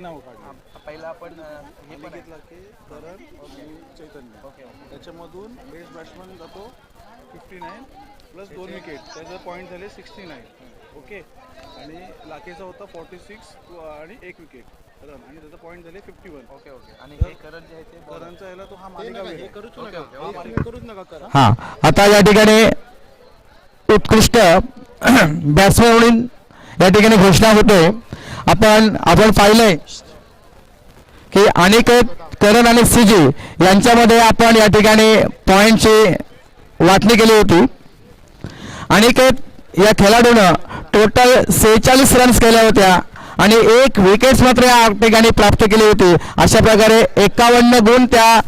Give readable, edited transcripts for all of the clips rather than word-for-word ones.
पहिला आपण हे घेतला की करण चैतन्य त्याच्यामधून बेस्ट बॅट्समन जातो 59 प्लस 2 विकेट त्याचे पॉईंट झाले 69 ओके आणि लाखेचा होता 46 आणि 1 विकेट रन आणि त्याचा पॉईंट झाले 51 ओके ओके आणि हे करण जे आहे ते करणचा याला तो हा मालिका करूच नका करा. हा आता या ठिकाणी उत्कृष्ट बॅट्समन म्हणून या ठिकाणी घोषणा होते. आपण पाहिलंय की अनिकेत करण आणि सीजी यांच्यामध्ये आपण या ठिकाणी पॉइंटची वाटणी केली होती. अनिकेत या खेळाडूनं टोटल 46 रन्स केल्या होत्या आणि 1 विकेट्स मात्र या ठिकाणी प्राप्त केली होती. अशा प्रकारे 51 गुण त्या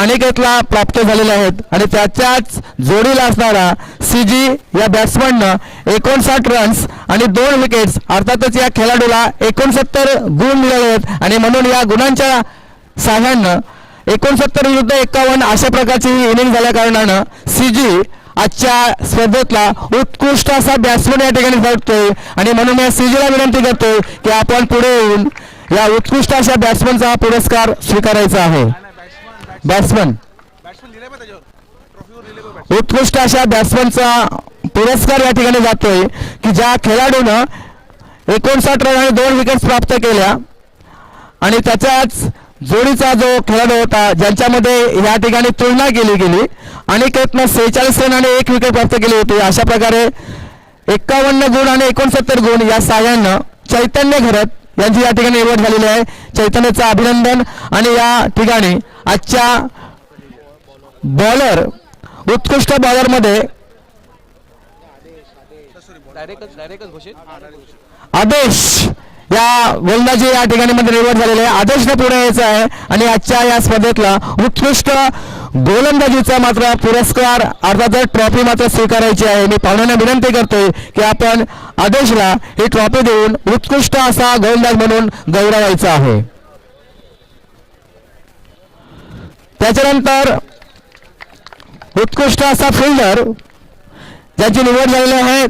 अनिकेतला प्राप्त झालेले आहेत आणि त्याच्याच जोडीला असणारा सीजी या बॅट्समननं 59 रन्स आणि 2 विकेट्स अर्थातच या खेळाडूला 69 गुण मिळाले आहेत आणि म्हणून या गुणांच्या साह्यानं 69 विरुद्ध 51 अशा प्रकारची ही इनिंग झाल्या कारणानं सीजी आजच्या स्पर्धेतला उत्कृष्ट असा बॅट्समन या ठिकाणी ठरतोय आणि म्हणून या सीजीला विनंती करतोय की आपण पुढे येऊन या उत्कृष्ट अशा बॅट्समनचा पुरस्कार स्वीकारायचा आहे. बॅट्समन उत्कृष्ट अशा बॅट्समनचा पुरस्कार या ठिकाणी जातोय की ज्या खेळाडूनं 59 रन आणि 2 विकेट्स प्राप्त केल्या आणि त्याच्याच जोडीचा जो खेळाडू होता ज्यांच्यामध्ये या ठिकाणी तुलना केली गेली अनिकेतनं 46 रन आणि 1 विकेट प्राप्त केली होती. अशा प्रकारे 51 गुण आणि 69 गुण या साह्यानं चैतन्य घरत यांची या ठिकाणी निवड झालेली आहे. चैतन्याचं अभिनंदन. आणि या ठिकाणी आजच्या बॉलर उत्कृष्ट बॉलरमध्ये डायरेक्टच घोषित आदेश या गोलंदाजी या ठिकाणी मध्ये निवड झालेले आहे. आदेशने पुढे यायचं आहे आणि आजच्या या स्पर्धेतला उत्कृष्ट गोलंदाजीचा मात्र पुरस्कार अर्थातच ट्रॉफी मात्र स्वीकारायची आहे. मी पाहुण्यांना विनंती करतोय की आपण आदेशला ही ट्रॉफी देऊन उत्कृष्ट असा गोलंदाज म्हणून गौरवायचा आहे. त्याच्यानंतर उत्कृष्ट असा फिल्डर ज्याची निवड झालेली आहे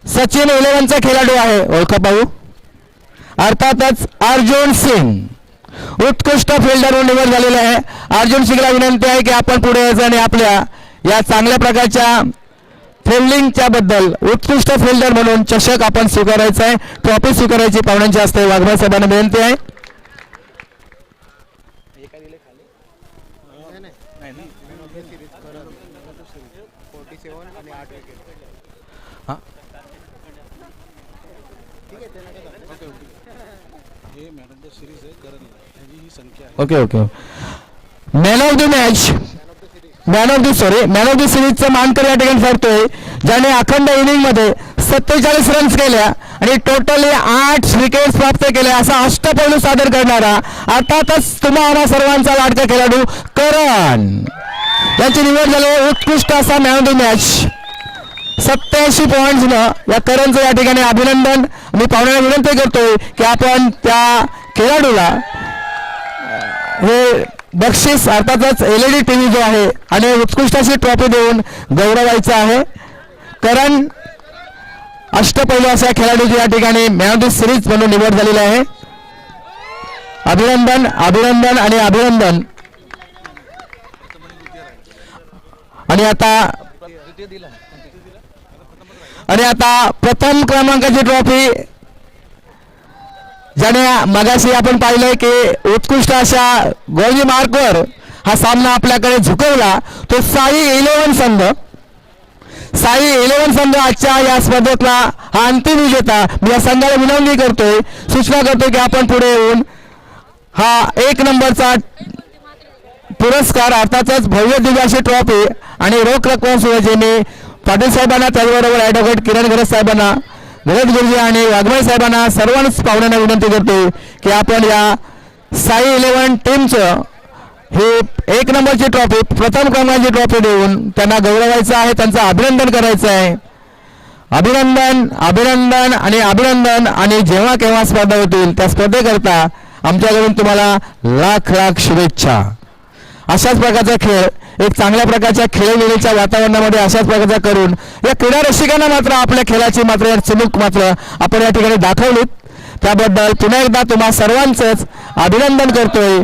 सचिन 11चा खेळाडू आहे. ओळखा पाहू अर्थातच अर्जुन सिंग उत्कृष्ट फिल्डर म्हणून निवड झालेले आहे. अर्जुन सिंगला विनंती आहे की आपण पुढे यायचं आणि आपल्या या चांगल्या प्रकारच्या फिल्डिंगच्या बद्दल उत्कृष्ट फिल्डर म्हणून चषक आपण स्वीकारायचा आहे. ट्रॉफी स्वीकारायची पाहुण्यांच्या हस्ते वाघमारे साहेबांना विनंती आहे. Okay okay man of the सिरीजचा मानकरी या ठिकाणी ठरतोय ज्याने अखंड इनिंग मध्ये 47 रन्स केल्या आणि टोटली 8 विकेट्स प्राप्त केल्या असा अष्टपैलू सादर करणारा अर्थातच तुम्हाला सर्वांचा लाडका खेळाडू करण यांची निवड झाली. उत्कृष्ट असा मॅन ऑफ द मॅच 87 पॉईंट्सनं या करणचं या ठिकाणी अभिनंदन. मी पाहुण्यांना विनंती करतोय की आपण त्या खेळाडूला हे बक्षीस अर्थातच LED TV जो आहे आणि उत्कृष्ट अशी ट्रॉफी देऊन गौरवायचं आहे. करण अष्टपैलू अशा खेळाडूची या ठिकाणी मॅन ऑफ द सिरीज म्हणून निवड झालेली आहे. अभिनंदन अभिनंदन आणि अभिनंदन. आणि आता प्रथम क्रमांकाची ट्रॉफी ज्याने मगाशी आपण पाहिलंय की उत्कृष्ट अशा गोलजी मार्कवर हा सामना आपल्याकडे झुकवला तो साई 11 संघ आजच्या या स्पर्धेतला हा अंतिम विजेता. मी या संघाला विनंती करतोय सूचना करतोय की आपण पुढे येऊन हा 1 नंबरचा पुरस्कार अर्थातच भव्य दिव्य अशी ट्रॉफी आणि रोख रक्कम सुविधेने मी पाटील साहेबांना त्याचबरोबर ॲडव्होकेट किरण गरज साहेबांना गरज गुरुजी आणि वाघमारे साहेबांना सर्वांच पाहुण्यांना विनंती करतो की आपण या साई 11 टीमचं हे 1 नंबरची ट्रॉफी प्रथम क्रमांकाची ट्रॉफी देऊन त्यांना गौरवायचं आहे. त्यांचं अभिनंदन करायचं आहे. अभिनंदन अभिनंदन आणि अभिनंदन. आणि जेव्हा केव्हा स्पर्धा होतील त्या स्पर्धेकरता आमच्याकडून तुम्हाला लाख लाख शुभेच्छा. अशाच प्रकारचा खेळ एक चांगल्या प्रकारच्या खेळीमेळीच्या वातावरणामध्ये अशाच प्रकारचा करून या क्रीडा रसिकांना मात्र आपल्या खेळाची मात्र चमक मात्र आपण या ठिकाणी दाखवलीत. त्याबद्दल पुन्हा एकदा तुम्हा सर्वांचंच अभिनंदन करतोय.